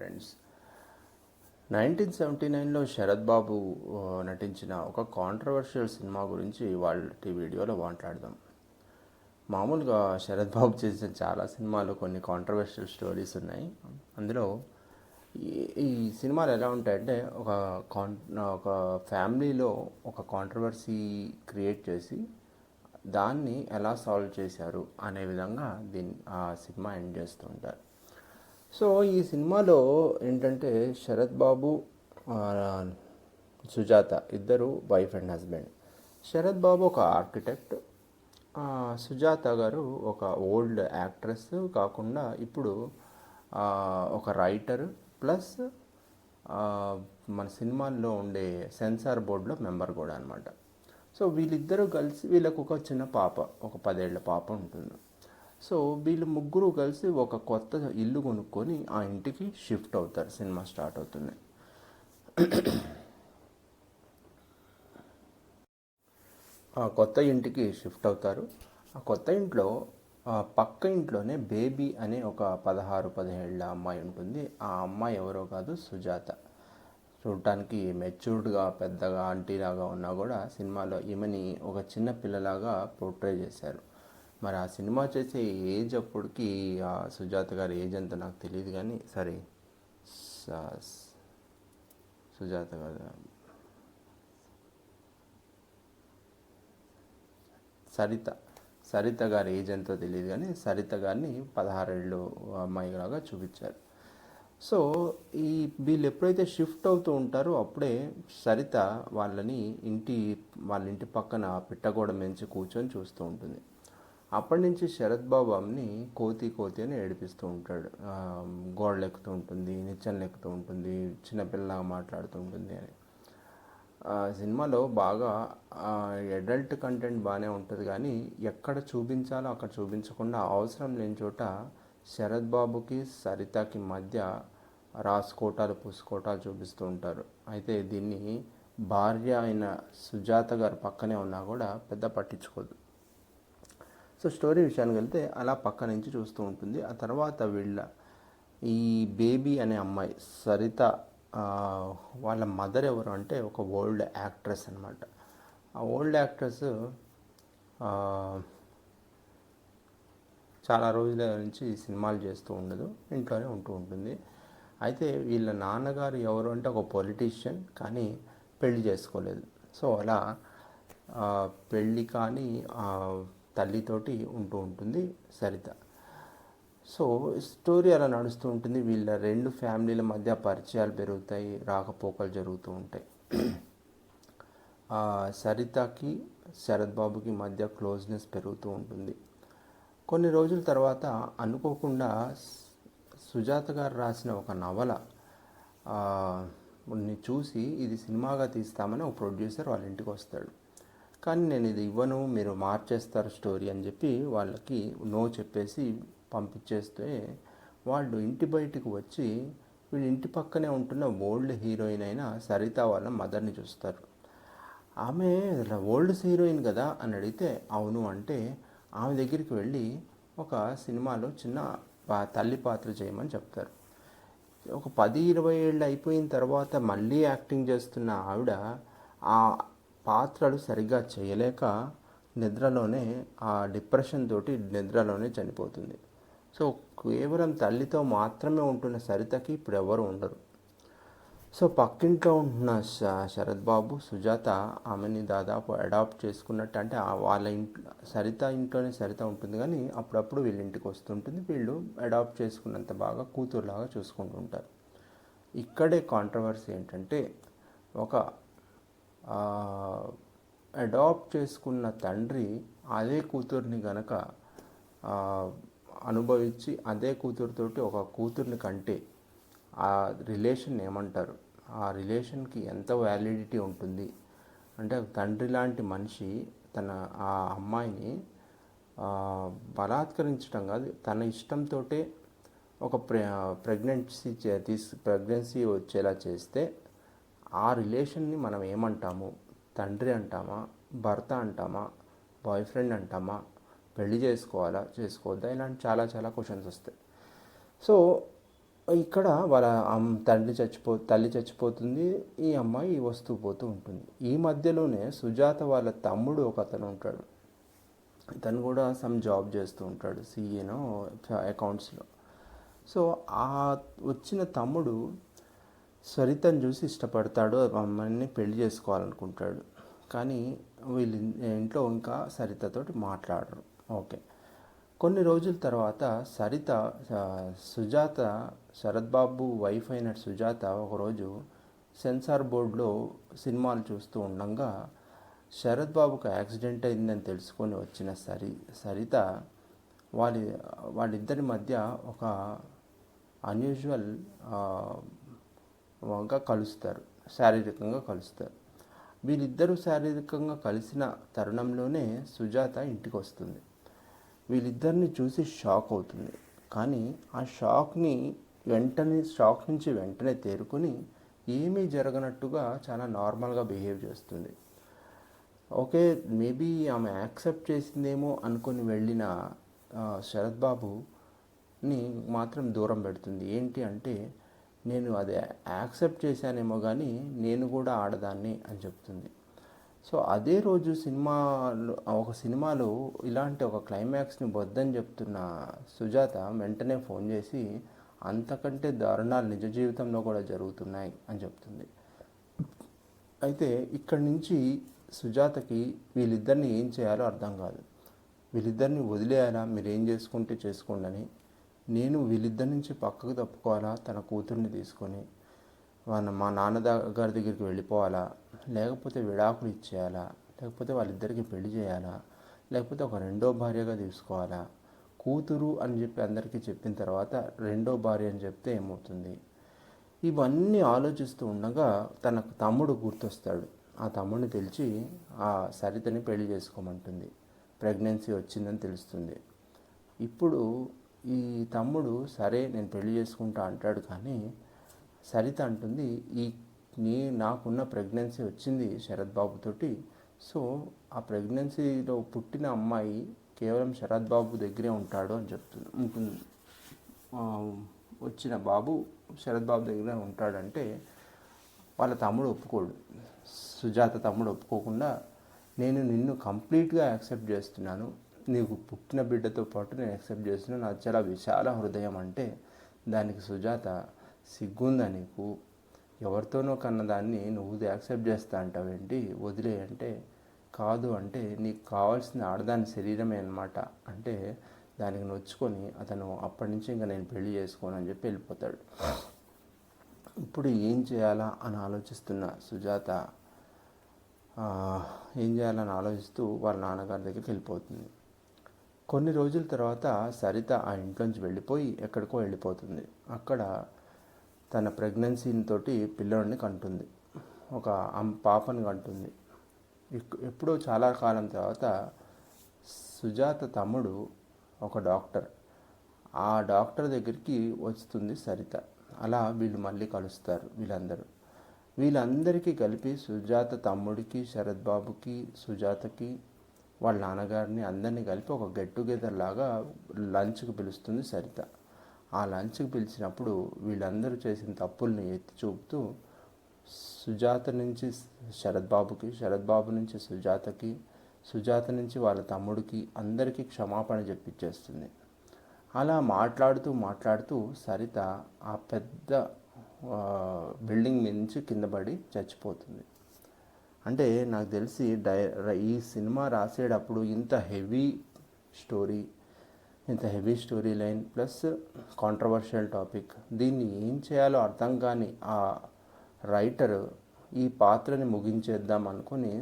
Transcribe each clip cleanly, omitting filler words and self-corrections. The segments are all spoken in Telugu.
ఫ్రెండ్స్. 1979లో శరత్ బాబు నటించిన ఒక కాంట్రవర్షియల్ సినిమా గురించి వాళ్ళ వీడియోలో మాట్లాడదాం. మామూలుగా శరత్ బాబు చేసిన చాలా సినిమాలు కొన్ని కాంట్రవర్షియల్ స్టోరీస్ ఉన్నాయి. అందులో ఈ సినిమాలు ఎలా ఉంటాయంటే ఒక ఫ్యామిలీలో ఒక కాంట్రవర్సీ క్రియేట్ చేసి దాన్ని ఎలా సాల్వ్ చేశారు అనే విధంగా ఆ సినిమా ఎండ్ చేస్తూ ఉంటారు. సో ఈ సినిమాలో ఏంటంటే శరత్ బాబు, సుజాత ఇద్దరు వైఫ్ అండ్ హస్బెండ్. శరత్ బాబు ఒక ఆర్కిటెక్ట్, సుజాత గారు ఒక ఓల్డ్ యాక్ట్రెస్ కాకుండా ఇప్పుడు ఒక రైటర్ ప్లస్ మన సినిమాల్లో ఉండే సెన్సార్ బోర్డులో మెంబర్ కూడా అనమాట. సో వీళ్ళిద్దరూ కలిసి వీళ్ళకు ఒక చిన్న పాప, ఒక 10 ఏళ్ల పాప ఉంటుంది. సో వీళ్ళు ముగ్గురు కలిసి ఒక కొత్త ఇల్లు కొనుక్కొని ఆ ఇంటికి షిఫ్ట్ అవుతారు. సినిమా స్టార్ట్ అవుతుంది. ఆ కొత్త ఇంటికి షిఫ్ట్ అవుతారు. ఆ కొత్త ఇంట్లో పక్క ఇంట్లోనే బేబీ అనే ఒక 16-17 ఏళ్ళ అమ్మాయి ఉంటుంది. ఆ అమ్మాయి ఎవరో కాదు, సుజాత. చూడటానికి మెచ్యూర్డ్గా పెద్దగా ఆంటీలాగా ఉన్నా కూడా సినిమాలో ఈమెని ఒక చిన్న పిల్లలాగా పోర్ట్రే చేశారు. మరి ఆ సినిమా చేసే ఏజ్ అప్పటికి సుజాత గారి ఏజ్ అంతా నాకు తెలియదు, కానీ సరే సుజాత గారు సరిత గారి ఏజ్ ఎంతో తెలియదు, కానీ సరిత గారిని 16 ఏళ్ళు అమ్మాయిలాగా చూపించారు. సో వీళ్ళు ఎప్పుడైతే షిఫ్ట్ అవుతూ ఉంటారో అప్పుడే సరిత వాళ్ళ ఇంటి పక్కన పిట్టగోడ మించి కూర్చొని చూస్తూ ఉంటుంది. అప్పటి నుంచి శరత్ బాబు ఆమెని కోతి అని ఏడిపిస్తూ ఉంటాడు. గోడలు ఎక్కుతూ ఉంటుంది, నిచ్చెనలు ఎక్కుతూ ఉంటుంది, చిన్నపిల్లలాగా మాట్లాడుతూ ఉంటుంది అని. సినిమాలో బాగా అడల్ట్ కంటెంట్ బాగానే ఉంటుంది, కానీ ఎక్కడ చూపించాలో అక్కడ చూపించకుండా అవసరం లేని చోట శరత్ బాబుకి సరితకి మధ్య రాసుకోటాలు పూసుకోటాలు చూపిస్తూ ఉంటారు. అయితే దీన్ని భార్య అయిన సుజాత గారు పక్కనే ఉన్నా కూడా పెద్ద పట్టించుకోదు. సో స్టోరీ విషయానికి వెళ్తే అలా పక్క నుంచి చూస్తూ ఉంటుంది. ఆ తర్వాత ఈ బేబీ అనే అమ్మాయి సరిత వాళ్ళ మదర్ ఎవరు అంటే ఒక ఓల్డ్ యాక్ట్రెస్ అనమాట. ఆ ఓల్డ్ యాక్ట్రెస్ చాలా రోజుల నుంచి సినిమాలు చేస్తూ ఉండదు, ఇంట్లోనే ఉంటూ ఉంటుంది. అయితే వీళ్ళ నాన్నగారు ఎవరు అంటే ఒక పొలిటీషియన్, కానీ పెళ్లి చేసుకోలేదు. సో అలా పెళ్ళి కానీ తల్లితోటి ఉంటూ ఉంటుంది సరిత. సో స్టోరీ అలా నడుస్తూ ఉంటుంది. వీళ్ళ 2 ఫ్యామిలీల మధ్య పరిచయాలు పెరుగుతాయి, రాకపోకలు జరుగుతూ ఉంటాయి. సరితకి శరత్ బాబుకి మధ్య క్లోజ్నెస్ పెరుగుతూ ఉంటుంది. కొన్ని రోజుల తర్వాత అనుకోకుండా సుజాత గారు రాసిన ఒక నవల చూసి ఇది సినిమాగా తీస్తామని ఒక ప్రొడ్యూసర్ వాళ్ళ ఇంటికి వస్తాడు. కానీ నేను ఇది ఇవ్వను, మీరు మార్చేస్తారు స్టోరీ అని చెప్పి వాళ్ళకి నో చెప్పేసి పంపించేస్తే వాళ్ళు ఇంటి బయటకు వచ్చి వీళ్ళ ఇంటి పక్కనే ఉంటున్న ఓల్డ్ హీరోయిన్ అయిన సరిత వాళ్ళ మదర్ని చూస్తారు. ఆమె ఓల్డ్ హీరోయిన్ కదా అని అడిగితే అవును అంటే ఆమె దగ్గరికి వెళ్ళి ఒక సినిమాలో చిన్న తల్లి పాత్ర చేయమని చెప్తారు. ఒక 10-20 ఏళ్ళు అయిపోయిన తర్వాత మళ్ళీ యాక్టింగ్ చేస్తున్న ఆవిడ ఆ పాత్రలు సరిగ్గా చేయలేక నిద్రలోనే ఆ డిప్రెషన్ తోటి నిద్రలోనే చనిపోతుంది. సో కేవలం తల్లితో మాత్రమే ఉంటున్న సరితకి ఇప్పుడు ఎవరు ఉండరు. సో పక్కింట్లో ఉంటున్న శరత్ బాబు, సుజాత ఆమెని దాదాపు అడాప్ట్ చేసుకున్నట్టు, అంటే వాళ్ళ ఇంట్లో సరిత ఇంట్లోనే సరిత ఉంటుంది, కానీ అప్పుడప్పుడు వీళ్ళ ఇంటికి వస్తుంటుంది. వీళ్ళు అడాప్ట్ చేసుకున్నంత బాగా కూతురులాగా చూసుకుంటూ ఉంటారు. ఇక్కడే కాంట్రవర్సీ ఏంటంటే ఒక అడాప్ట్ చేసుకున్న తండ్రి అదే కూతుర్ని గనక అనుభవించి అదే కూతురుతోటి ఒక కూతుర్ని కంటే ఆ రిలేషన్ ఏమంటారు, ఆ రిలేషన్కి ఎంత వ్యాలిడిటీ ఉంటుంది అంటే తండ్రి లాంటి మనిషి ఆ అమ్మాయిని బలాత్కరించడం కాదు, తన ఇష్టంతో ఒక ప్రెగ్నెన్సీ వచ్చేలా చేస్తే ఆ రిలేషన్ని మనం ఏమంటాము? తండ్రి అంటామా, భర్త అంటామా, బాయ్ ఫ్రెండ్ అంటామా, పెళ్లి చేసుకోవాలా చేసుకోవద్దా, ఇలాంటి చాలా క్వశ్చన్స్ వస్తాయి. సో ఇక్కడ వాళ్ళ తల్లి చచ్చిపోతుంది. ఈ అమ్మాయి వస్తూ పోతూ ఉంటుంది. ఈ మధ్యలోనే సుజాత వాళ్ళ తమ్ముడు ఒక అతను ఉంటాడు. ఇతను కూడా సమ్ జాబ్ చేస్తూ ఉంటాడు, సీఏనో అకౌంట్స్లో. సో ఆ వచ్చిన తమ్ముడు సరితను చూసి ఇష్టపడతాడు, అమ్మాయిని పెళ్లి చేసుకోవాలనుకుంటాడు. కానీ వీళ్ళ ఇంట్లో ఇంకా సరితతోటి మాట్లాడరు. ఓకే. కొన్ని రోజుల తర్వాత సుజాత, శరత్ బాబు వైఫ్ అయిన సుజాత ఒకరోజు సెన్సార్ బోర్డులో సినిమాలు చూస్తూ ఉండగా శరత్ బాబుకు యాక్సిడెంట్ అయిందని తెలుసుకొని వచ్చిన సరిత వాళ్ళిద్దరి మధ్య ఒక అన్యూజువల్ కలుస్తారు, శారీరకంగా కలుస్తారు. వీళ్ళిద్దరూ శారీరకంగా కలిసిన తరుణంలోనే సుజాత ఇంటికి వస్తుంది. వీళ్ళిద్దరిని చూసి షాక్ అవుతుంది. కానీ ఆ షాక్ నుంచి వెంటనే తేరుకొని ఏమీ జరగనట్టుగా చాలా నార్మల్గా బిహేవ్ చేస్తుంది. ఓకే, మేబీ ఆమె యాక్సెప్ట్ చేసిందేమో అనుకొని వెళ్ళిన శరత్ బాబుని మాత్రం దూరం పెడుతుంది. ఏంటి అంటే, నేను అది యాక్సెప్ట్ చేశానేమో కానీ నేను కూడా ఆడదాన్ని అని చెప్తుంది. సో అదే రోజు ఒక సినిమాలో ఇలాంటి ఒక క్లైమాక్స్ని వద్దని చెప్తున్న సుజాత వెంటనే ఫోన్ చేసి అంతకంటే దారుణాలు నిజ జీవితంలో కూడా జరుగుతున్నాయి అని చెప్తుంది. అయితే ఇక్కడి నుంచి సుజాతకి వీళ్ళిద్దరిని ఏం చేయాలో అర్థం కాదు. వీళ్ళిద్దరిని వదిలేయాలా, మీరు ఏం చేసుకుంటే చేసుకోండి అని. నేను వీళ్ళిద్దరి నుంచి పక్కకు తప్పుకోవాలా, తన కూతుర్ని తీసుకొని మా నాన్నగారి దగ్గరికి వెళ్ళిపోవాలా, లేకపోతే విడాకులు ఇచ్చేయాలా, లేకపోతే వాళ్ళిద్దరికి పెళ్లి చేయాలా, లేకపోతే ఒక రెండో భార్యగా తీసుకోవాలా. కూతురు అని చెప్పి అందరికీ చెప్పిన తర్వాత రెండో భార్య అని చెప్తే ఏమవుతుంది? ఇవన్నీ ఆలోచిస్తూ ఉండగా తనకు తమ్ముడు గుర్తొస్తాడు. ఆ తమ్ముడిని పిలిచి ఆ సరితని పెళ్లి చేసుకోమంటుంది. ప్రెగ్నెన్సీ వచ్చిందని తెలుస్తుంది. ఇప్పుడు ఈ తమ్ముడు సరే నేను పెళ్లి చేసుకుంటా అంటాడు. కానీ సరిత అంటుంది, నాకున్న ప్రెగ్నెన్సీ వచ్చింది శరత్ బాబుతోటి. సో ఆ ప్రెగ్నెన్సీలో పుట్టిన అమ్మాయి కేవలం శరత్ బాబు దగ్గరే ఉంటాడు అని ఉంటుంది. వచ్చిన బాబు శరత్ బాబు దగ్గరే ఉంటాడంటే వాళ్ళ తమ్ముడు ఒప్పుకోడు. సుజాత తమ్ముడు ఒప్పుకోకుండా, నేను నిన్ను కంప్లీట్గా యాక్సెప్ట్ చేస్తున్నాను, నీకు పుట్టిన బిడ్డతో పాటు నేను యాక్సెప్ట్ చేస్తున్నాను, అది చాలా విశాల హృదయం అంటే దానికి సుజాత, సిగ్గుందా నీకు? ఎవరితోనో కన్నదాన్ని నువ్వు యాక్సెప్ట్ చేస్తా అంటావేంటి, వదిలే అంటే, కాదు అంటే నీకు కావాల్సిన ఆడదాని శరీరమే అన్నమాట అంటే దానికి నొచ్చుకొని అతను అప్పటి నుంచి ఇంకా నేను పెళ్లి చేసుకోను అని చెప్పి వెళ్ళిపోతాడు. ఇప్పుడు ఏం చేయాలా అని ఆలోచిస్తున్న సుజాత ఏం చేయాలని ఆలోచిస్తూ వాళ్ళ నాన్నగారి దగ్గరికి వెళ్ళిపోతుంది. కొన్ని రోజుల తర్వాత సరిత ఆ ఇంట్లోంచి వెళ్ళిపోయి ఎక్కడికో వెళ్ళిపోతుంది. అక్కడ తన ప్రెగ్నెన్సీతోటి పిల్లోడిని కంటుంది, ఒక పాపని కంటుంది. ఎప్పుడో చాలా కాలం తర్వాత సుజాత తమ్ముడు ఒక డాక్టర్, ఆ డాక్టర్ దగ్గరికి వస్తుంది సరిత. అలా వీళ్ళు మళ్ళీ కలుస్తారు. వీళ్ళందరికీ కలిపి సుజాత తమ్ముడికి, శరత్ బాబుకి, సుజాతకి, వాళ్ళ నాన్నగారిని అందరినీ కలిపి ఒక గెట్ టుగెదర్ లాగా లంచ్కి పిలుస్తుంది సరిత. ఆ లంచ్కి పిలిచినప్పుడు వీళ్ళందరూ చేసిన తప్పుల్ని ఎత్తి చూపుతూ సుజాత నుంచి శరత్ బాబుకి, శరత్ బాబు నుంచి సుజాతకి, సుజాత నుంచి వాళ్ళ తమ్ముడికి అందరికీ క్షమాపణ చెప్పించేస్తుంది. అలా మాట్లాడుతూ సరిత ఆ పెద్ద బిల్డింగ్ మీద నుంచి కింద పడి చచ్చిపోతుంది. అంటే నాకు తెలిసి ఈ సినిమా రాసేటప్పుడు ఇంత heavy story line plus controversial topic, దీన్ని ఏం చేయాలో అర్థం కాని ఆ రైటర్ ఈ పాత్రని ముగించేద్దాం అనుకుని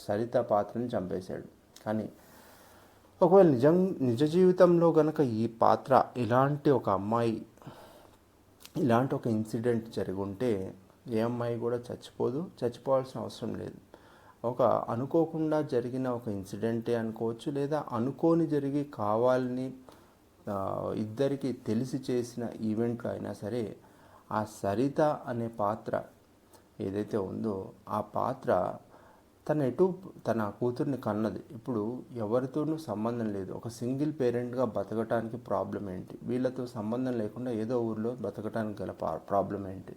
సరిత పాత్రని చంపేశాడు. కానీ ఒకవేళ నిజ జీవితంలో కనుక ఈ పాత్ర ఇలాంటి ఒక అమ్మాయి, ఇలాంటి ఒక ఇన్సిడెంట్ జరిగి ఉంటే ఏ అమ్మాయి కూడా చచ్చిపోవాల్సిన అవసరం లేదు. ఒక అనుకోకుండా జరిగిన ఒక ఇన్సిడెంటే అనుకోవచ్చు, లేదా అనుకోని జరిగి కావాలని ఇద్దరికి తెలిసి చేసిన ఈవెంట్లో అయినా సరే ఆ సరిత అనే పాత్ర ఏదైతే ఉందో ఆ పాత్ర తన కూతుర్ని కన్నది. ఇప్పుడు ఎవరితోనూ సంబంధం లేదు. ఒక సింగిల్ పేరెంట్గా బతకటానికి ప్రాబ్లం ఏంటి, వీళ్ళతో సంబంధం లేకుండా ఏదో ఊరిలో బతకటానికి గల ప్రాబ్లం ఏంటి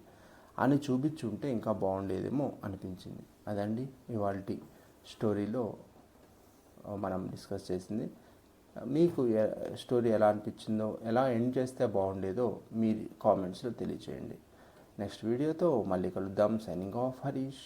అని చూపించుంటే ఇంకా బాగుండేదేమో అనిపించింది. అదండి ఇవాల్టి స్టోరీలో మనం డిస్కస్ చేసింది. మీకు స్టోరీ ఎలా అనిపించిందో, ఎలా ఎండ్ చేస్తే బాగుండేదో మీరు కామెంట్స్లో తెలియచేయండి. నెక్స్ట్ వీడియోతో మళ్ళీ కలుద్దాం. Signing off, Harish.